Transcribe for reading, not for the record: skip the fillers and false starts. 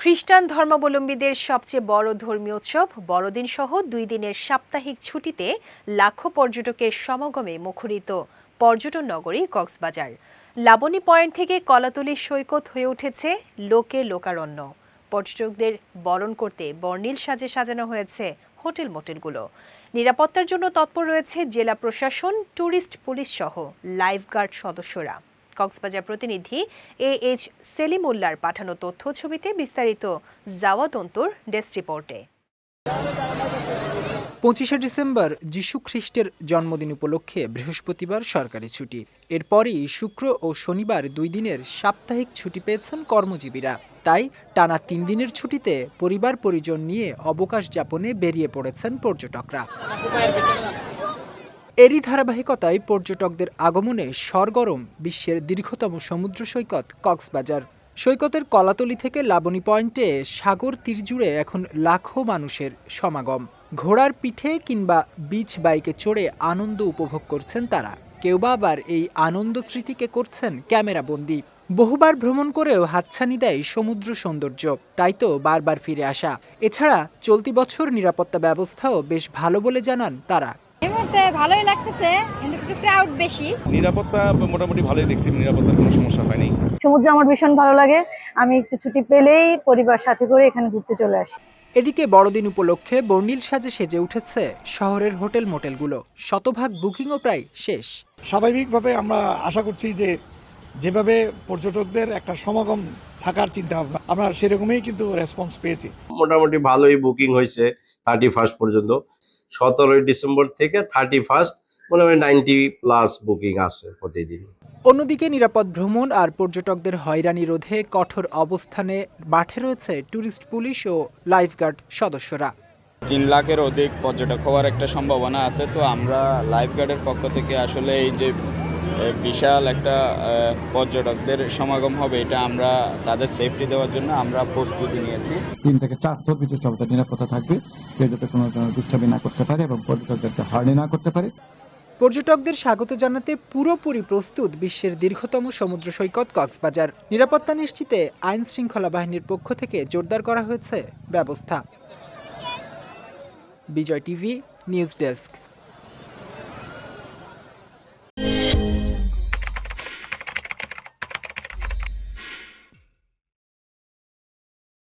খ্রিস্টান ধর্মাবলম্বীদের সবচেয়ে বড় ধর্মীয় উৎসব বড়দিন সহ 2 দিনের সাপ্তাহিক ছুটিতে লাখো পর্যটকের সমাগমে মুখরিত পর্যটন নগরী কক্সবাজার। লাবণী পয়েন্ট থেকে কলাতলী সৈকত হয়ে উঠেছে লোকে লোকারণ্য। পর্যটকদের বরণ করতে বর্ণিল সাজে সাজানো হয়েছে হোটেল মোটেলগুলো। নিরাপত্তার জন্য তৎপর রয়েছে জেলা প্রশাসন, ট্যুরিস্ট পুলিশ সহ লাইফগার্ড সদস্যরা। কক্সবাজার প্রতিনিধি AH সেলিমুল্লাহর পাঠানো তথ্য ছবিতে বিস্তারিত জাওয়াদ অন্তুর ডেস্ক রিপোর্টে। 25শে ডিসেম্বর যিশু খ্রিস্টের জন্মদিন উপলক্ষে বৃহস্পতিবার সরকারি ছুটি। এরপরই শুক্র ও শনিবার 2 দিনের সাপ্তাহিক ছুটি পেয়েছেন কর্মজীবীরা। তাই টানা 3 দিনের ছুটিতে পরিবার পরিজন নিয়ে অবকাশ যাপনে বেরিয়ে পড়েছেন পর্যটকরা। এরই ধারাবাহিকতায় পর্যটকদের আগমনে সরগরম বিশ্বের দীর্ঘতম সমুদ্র সৈকত কক্সবাজার। সৈকতের কলাতলী থেকে লাবণী পয়েন্টে সাগর তীর জুড়ে এখন লাখো মানুষের সমাগম। ঘোড়ার পিঠে কিংবা বিচ বাইকে চড়ে আনন্দ উপভোগ করছেন তারা। কেউ বা আবার এই আনন্দ স্মৃতিকে করছেন ক্যামেরাবন্দি। বহুবার ভ্রমণ করেও হাতছানি দেয় সমুদ্র সৌন্দর্য, তাই তো বারবার ফিরে আসা। এছাড়া চলতি বছর নিরাপত্তা ব্যবস্থাও বেশ ভালো বলে জানান তারা। এই মুহূর্তে ভালোই লাগতেছে, কিন্তু একটু ক্রাউড বেশি। নিরাপত্তা মোটামুটি ভালোই দেখছি, নিরাপত্তার কোনো সমস্যা হয়নি। সমুদ্র আমার ভীষণ ভালো লাগে। আমি একটু ছুটি পেলেই পরিবার সাথে করে এখানে ঘুরতে চলে আসি। এদিকে বড়দিন উপলক্ষে বর্ণিল সাজে সেজে উঠেছে শহরের হোটেল মোটেলগুলো। শতভাগ বুকিংও প্রায় শেষ। স্বাভাবিকভাবে আমরা আশা করছি যে যেভাবে পর্যটকদের একটা সমাগম থাকার চিন্তা ভাবনা, আমরা সেরকমই কিন্তু রেসপন্স পেয়েছি। মোটামুটি ভালোই বুকিং হয়েছে 31 পর্যন্ত। 17 ডিসেম্বর থেকে 31 মোটামুটি 90+ বুকিং আছে প্রতিদিন। অন্যদিকে নিরাপদ ভ্রমণ আর পর্যটকদের হয়রানি রোধে কঠোর অবস্থানে মাঠে রয়েছে ট্যুরিস্ট পুলিশ ও লাইফগার্ড সদস্যরা। 3 লাখের অধিক পর্যটক হওয়ার একটা সম্ভাবনা আছে। তো আমরা লাইফগার্ডের পক্ষ থেকে আসলে এই যে বিশাল একটা পর্যটকদের সমাগম হবে, এটা আমরা তাদের সেফটি দেওয়ার জন্য আমরা প্রস্তুতি নিয়েছি। 3 থেকে 4 ফুট কিছু চলতে নিরাপত্তা থাকবে, কেউ যাতে কোনো দুষ্টামি না করতে পারে এবং পর্যটকদেরকে হয়রানি না করতে পারে। পর্যটকদের স্বাগত জানাতে পুরোপুরি প্রস্তুত বিশ্বের দীর্ঘতম সমুদ্র সৈকত কক্সবাজার। নিরাপত্তা নিশ্চিতে আইন শৃঙ্খলা বাহিনীর পক্ষ থেকে জোরদার করা হয়েছে ব্যবস্থা। বিজয় টিভি নিউজ ডেস্ক।